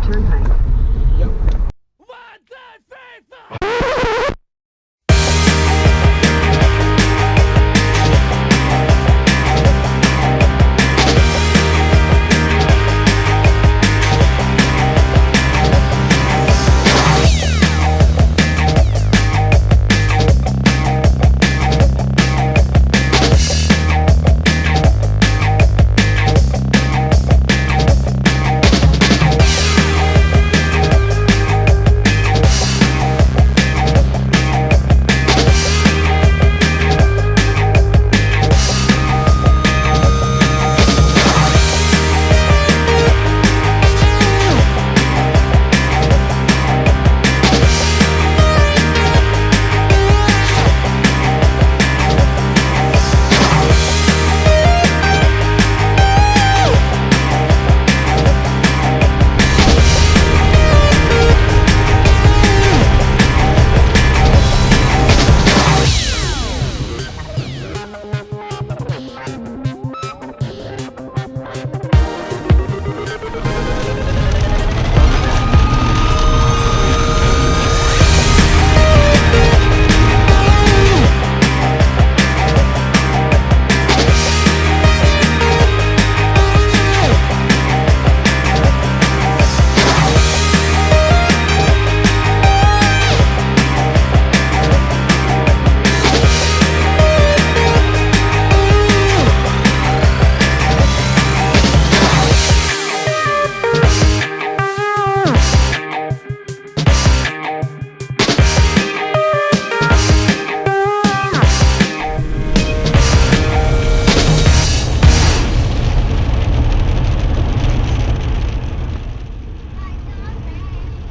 Turnpike. Yep.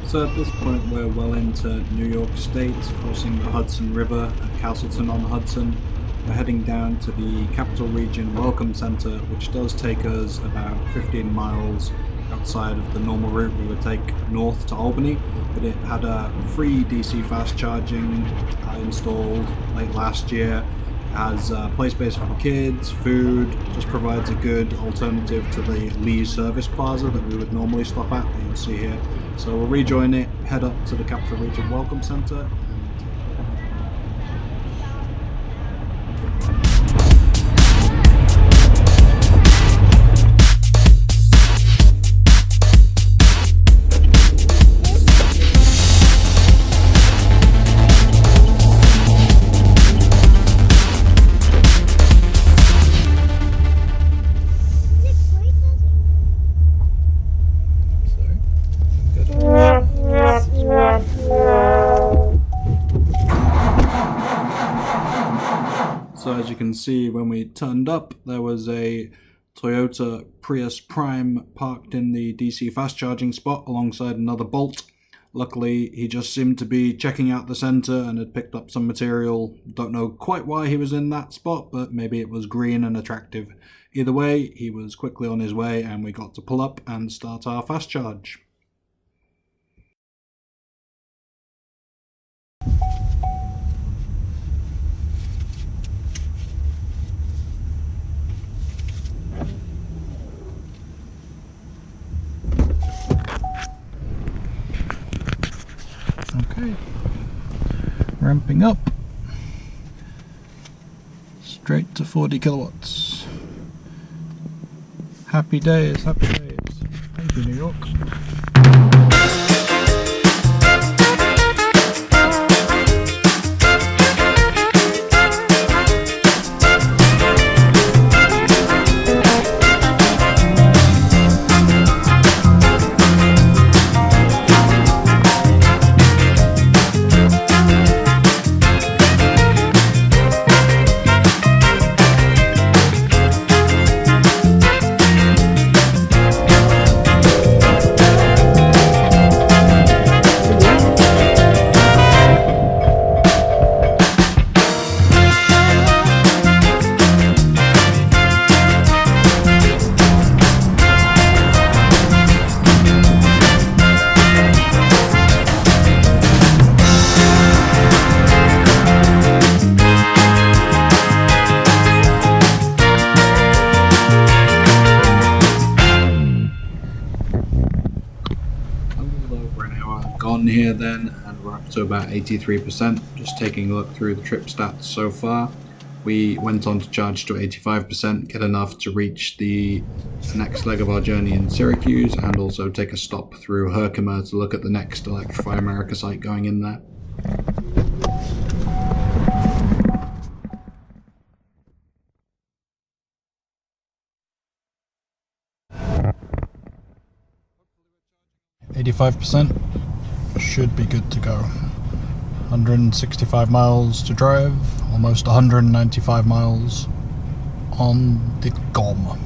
So at this point we're well into New York State, crossing the Hudson River at Castleton-on-Hudson. We're heading down to the Capital Region Welcome Center, which does take us about 15 miles outside of the normal route we would take north to Albany, but it had a free DC fast charging installed late last year. It has play space for the kids, food, just provides a good alternative to the Lee Service Plaza that we would normally stop at, that you'll see here. So we'll rejoin it, head up to the Capital Region Welcome Center. So as you can see, when we turned up, there was a Toyota Prius Prime parked in the DC fast charging spot alongside another Bolt. Luckily, he just seemed to be checking out the center and had picked up some material. Don't know quite why he was in that spot, but maybe it was green and attractive. Either way, he was quickly on his way and we got to pull up and start our fast charge. Okay, ramping up, straight to 40 kilowatts. Happy days, happy days. Thank you, New York. on here then, and we're up to about 83%. Just taking a look through the trip stats so far. We went on to charge to 85%, get enough to reach the next leg of our journey in Syracuse, and also take a stop through Herkimer to look at the next Electrify America site going in there. %, should be good to go. 165 miles to drive, almost 195 miles on the GOM.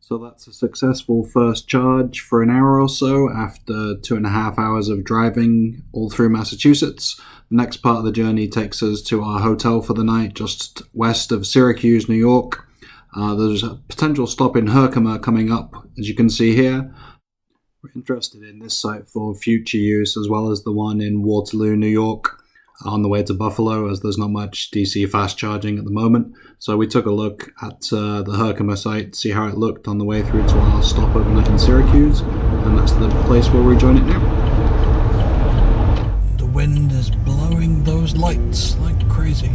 So that's a successful first charge for an hour or so after 2.5 hours of driving all through Massachusetts. The next part of the journey takes us to our hotel for the night just west of Syracuse, New York. There's a potential stop in Herkimer coming up, as you can see here. We're interested in this site for future use, as well as the one in Waterloo, New York, on the way to Buffalo, as there's not much DC fast charging at the moment. So we took a look at the Herkimer site, see how it looked on the way through to our stop overnight in Syracuse, and that's the place we'll rejoin it now. The wind is blowing those lights like crazy.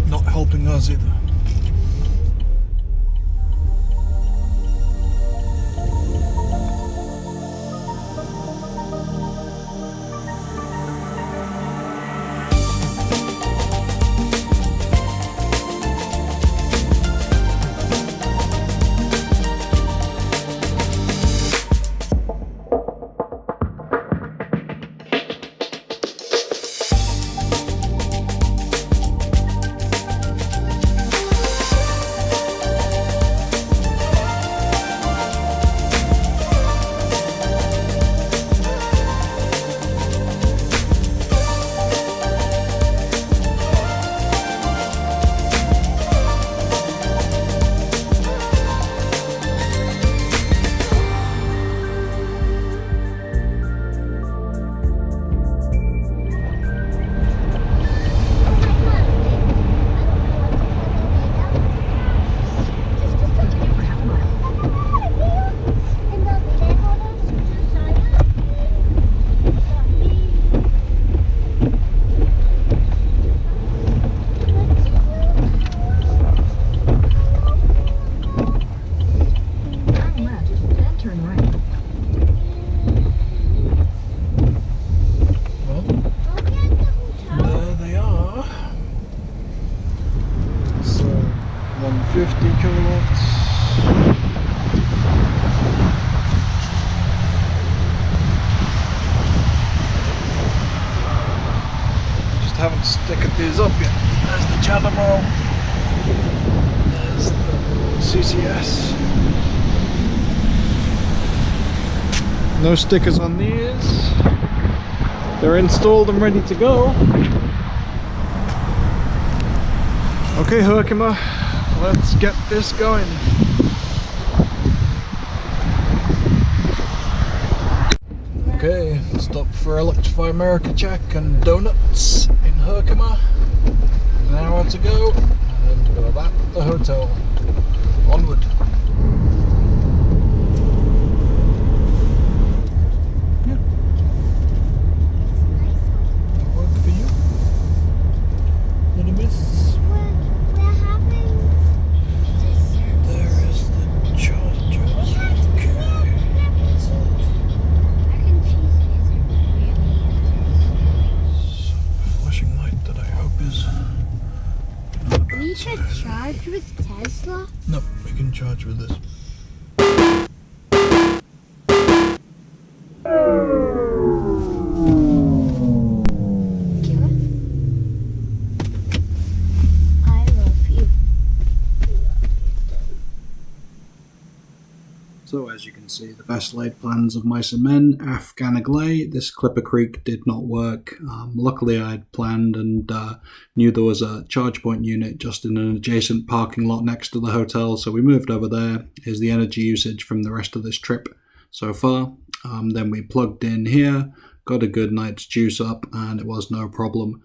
Not helping us either. Haven't sticked these up yet. There's the Chattermore. There's the CCS. No stickers on these. They're installed and ready to go. Okay, Herkimer, let's get this going. Okay, stop for Electrify America check and donuts in Herkimer. An hour to go, and then we're back at the hotel. Onward. Yeah. That work for you? Little miss? We're having dessert. There is the charger. Flashing light that I hope is not about We should charge with Tesla. No, we can charge with this. Kira, I love you. So as you can see, the best laid plans of mice and men, Afghanaglay. This Clipper Creek did not work. Luckily I had planned and knew there was a charge point unit just in an adjacent parking lot next to the hotel, so we moved over there. Here's the energy usage from the rest of this trip so far. Then we plugged in here, got a good night's juice up, and it was no problem.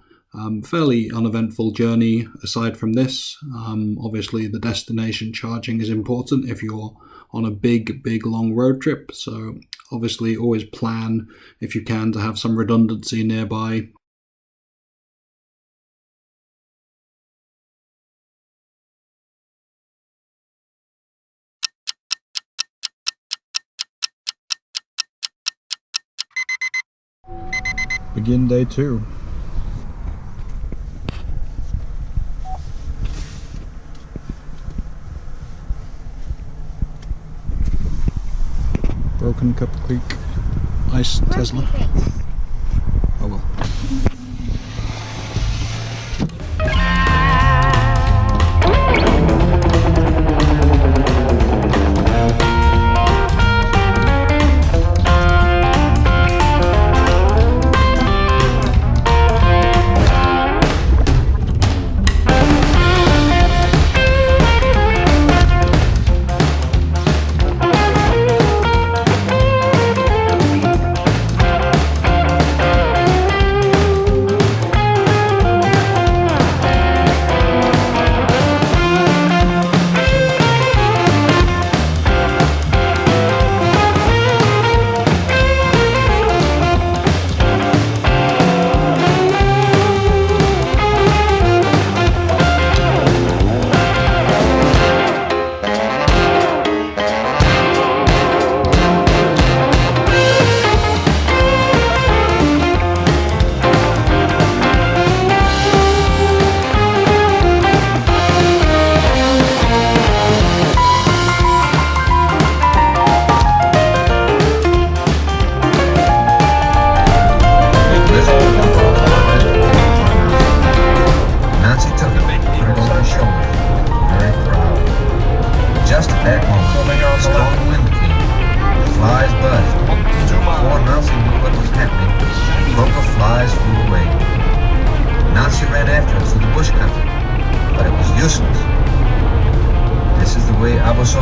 Fairly uneventful journey aside from this. Obviously the destination charging is important if you're on a big long road trip, so obviously always plan if you can to have some redundancy nearby. Begin day 2. Broken Cup Creek, ice Tesla. Oh well.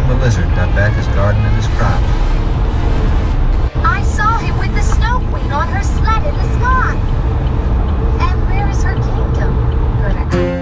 The lizard got back his garden and his crop. I saw him with the snow queen on her sled in the sky. And where is her kingdom? Good.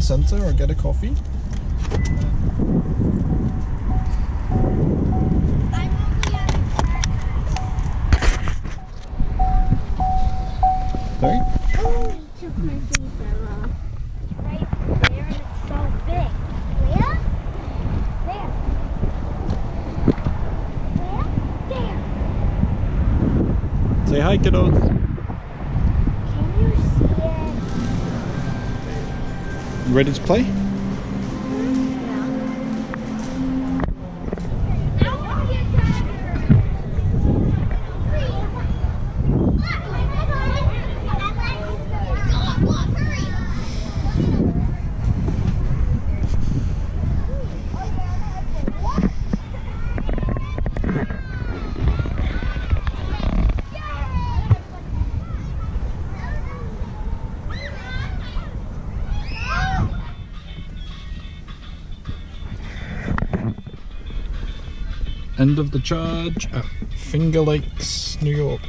Center or get a coffee. Sorry? Oh, you took my seatbelt off. It's right there and it's so big. Where? There. Where? There. Say hi, kiddos. Can you see it? You ready to play? End of the charge at Finger Lakes, New York.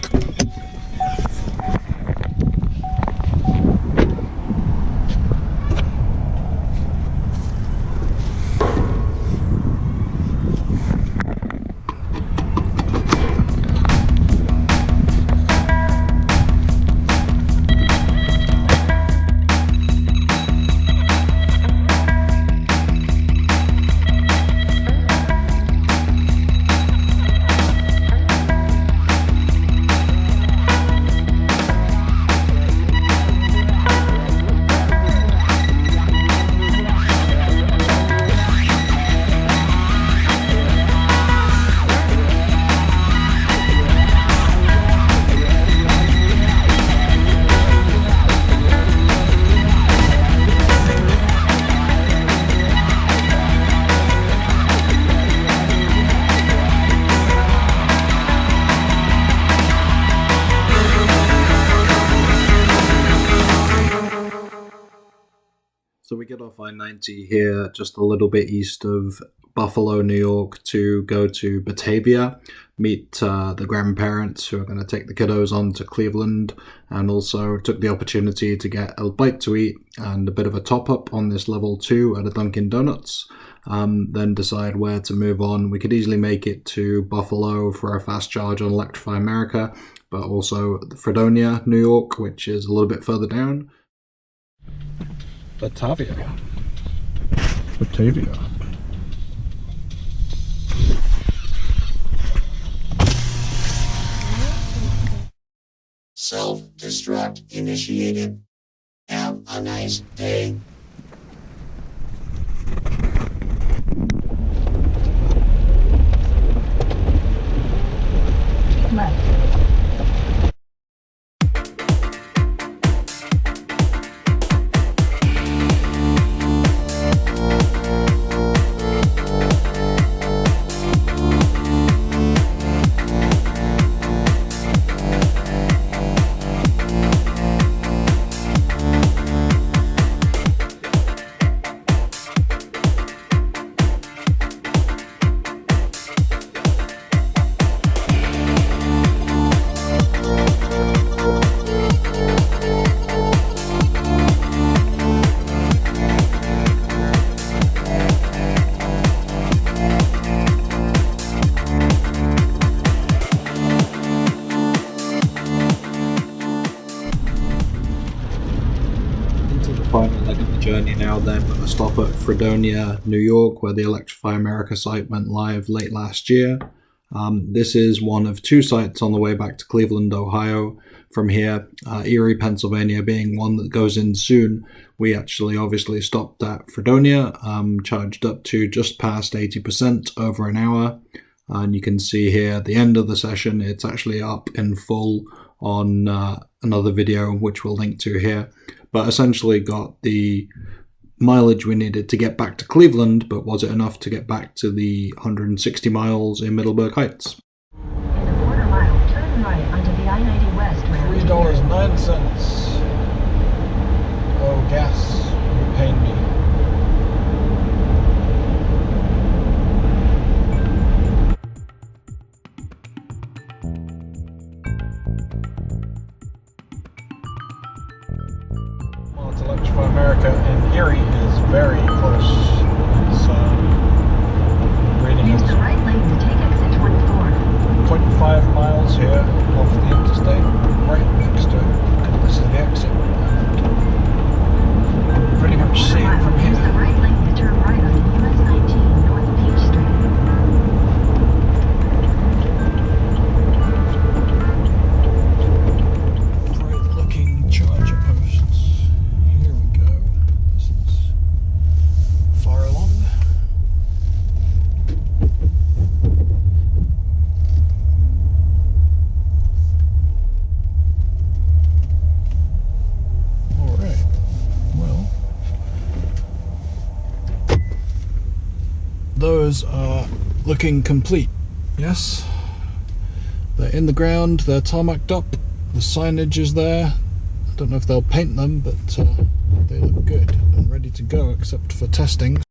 So we get off I-90 here just a little bit east of Buffalo, New York, to go to Batavia, meet the grandparents who are going to take the kiddos on to Cleveland, and also took the opportunity to get a bite to eat and a bit of a top-up on this level 2 at a Dunkin' Donuts. Then decide where to move on. We could easily make it to Buffalo for a fast charge on Electrify America, but also Fredonia, New York, which is a little bit further down. Batavia. Self-destruct initiated. Have a nice day. Left. Final leg of the journey now then, with a stop at Fredonia, New York, where the Electrify America site went live late last year. This is one of 2 sites on the way back to Cleveland, Ohio from here, Erie, Pennsylvania being one that goes in soon. We actually obviously stopped at Fredonia, charged up to just past 80% over an hour, and you can see here at the end of the session it's actually up in full on another video which we'll link to here. But essentially got the mileage we needed to get back to Cleveland, but was it enough to get back to the 160 miles in Middleburg Heights? In a quarter mile, turn right onto the I-90 West route. $3.09. Oh, gas, you're paying me. Electrify America in Erie is very close. It's rating Use is the right lane to take exit 24. 0.5 miles here off the interstate, right next to it. This is the exit. Pretty much see it from Use the here. right lane to turn right onto US 19 North Peach Street. Great looking charger posts. Here we go. This is tires are looking complete. Yes, they're in the ground, they're tarmacked up, the signage is there. I don't know if they'll paint them, but they look good and ready to go, except for testing.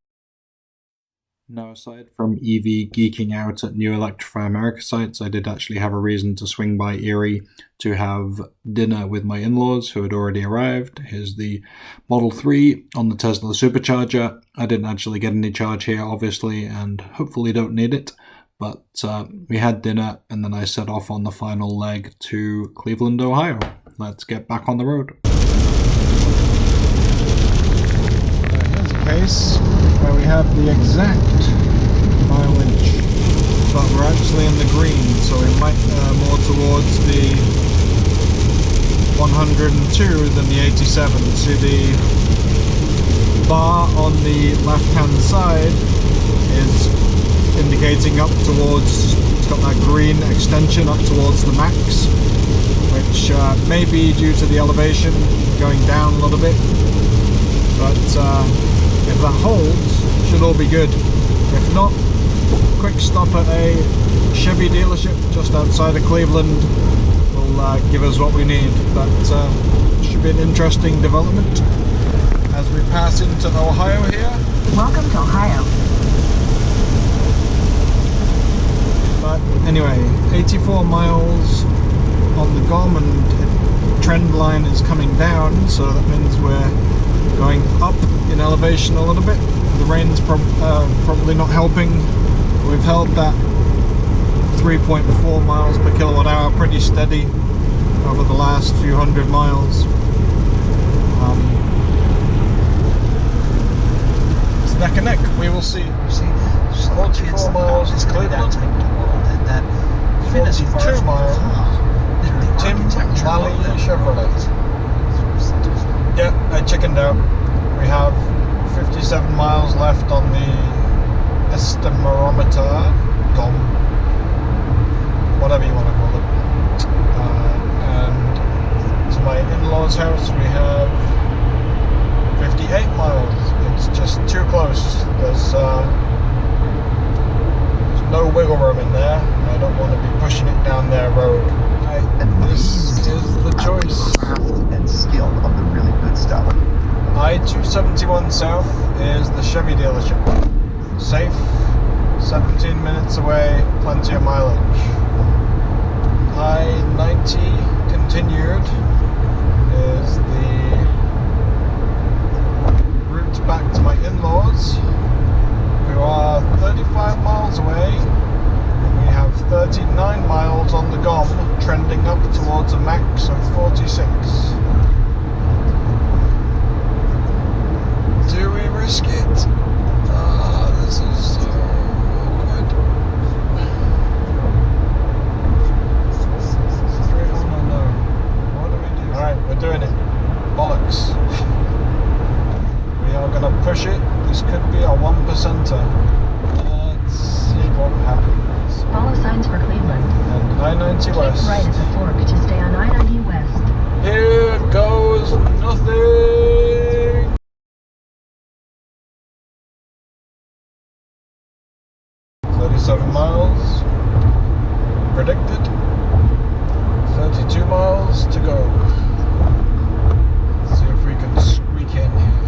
Now, aside from EV geeking out at new Electrify America sites, I did actually have a reason to swing by Erie to have dinner with my in-laws who had already arrived. Here's the Model 3 on the Tesla Supercharger. I didn't actually get any charge here, obviously, and hopefully don't need it. But we had dinner, and then I set off on the final leg to Cleveland, Ohio. Let's get back on the road. Here's a case where we have the exact mileage, but we're actually in the green, so we might more towards the 102 than the 87. See the bar on the left hand side is indicating up towards, it's got that green extension up towards the max, which may be due to the elevation going down a little bit, but if that holds, should all be good. If not, quick stop at a Chevy dealership just outside of Cleveland will give us what we need, but should be an interesting development as we pass into Ohio here. Welcome to Ohio. But anyway, 84 miles on the GOM, and the trend line is coming down, so that means we're going up in elevation a little bit. The rain's probably not helping. We've held that 3.4 miles per kilowatt hour pretty steady over the last few hundred miles. It's neck and neck, we will see. 44 miles to Cleveland, 42 miles Tim Valley Chevrolet. Yeah, I chickened out. We have 57 miles left on the estimerometer, GOM, whatever you want to call it. And to my in-laws' house we have 58 miles. It's just too close. There's no wiggle room in there, and I don't want to be pushing it down their road. This is the choice. And skill of the really good stuff. I-271 South is the Chevy dealership. Safe, 17 minutes away, plenty of mileage. I-90 continued is the route back to my in-laws, who are 35 miles away, and we have 39 miles on the GOM, trending up towards a max of 46. Do we risk it? This is so awkward. Straight on or no? What do we do? Alright, we're doing it. Bollocks. We are going to push it. This could be a 1%er. Let's see what happens. Follow signs for Cleveland. And I-90 West. Keep right at the fork to stay on I-90 West. Here goes nothing. Miles predicted, 32 miles to go. Let's see if we can squeak in here.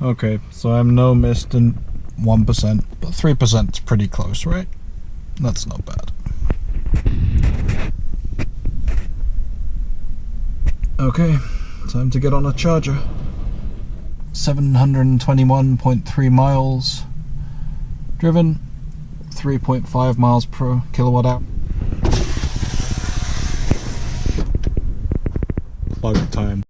Okay, so I'm no missed in 1%, but 3% is pretty close, right? That's not bad. Okay, time to get on a charger. 721.3 miles driven, 3.5 miles per kilowatt hour. Plug time.